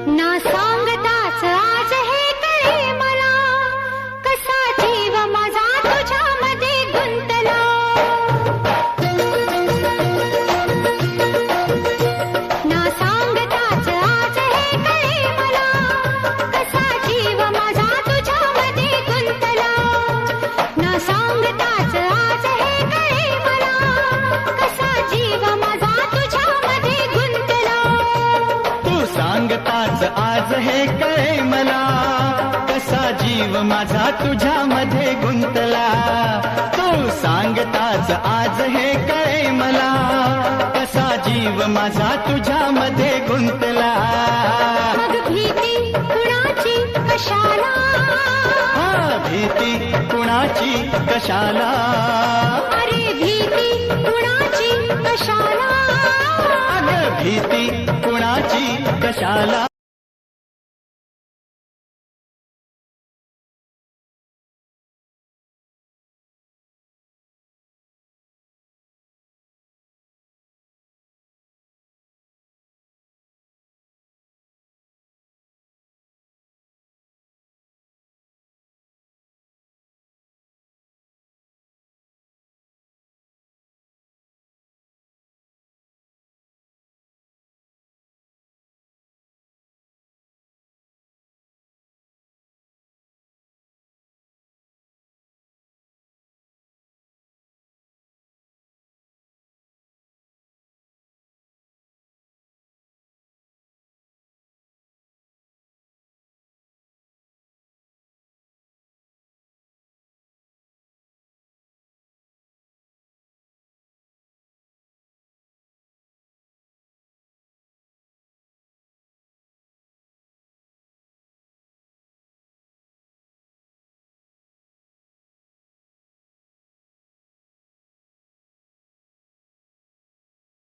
ना सांगताच आज हे कळे मला, कसा जीव माझा तुझ्यामध्ये गुंतला. ना सांगताच आज हे कळे मला, कसा जीव माझा तुझ्यामध्ये गुंतला. ना सांगताच आज हे कळे मला, कसा जीव माझा तुझ्यामध्ये गुंतला. तू सांगताच आज हे कळे मला, कसा जीव माझा तुझ्यामध्ये गुंतला. तू सांगताच आज हे कळे मला, कसा जीव माझा तुझ्यामध्ये गुंतला. मग भीती कुणाची कशाला, भीती कुणाची कशाला. अरे भीती कुणाची कशाला. अगं भीती कुणाची कशाला.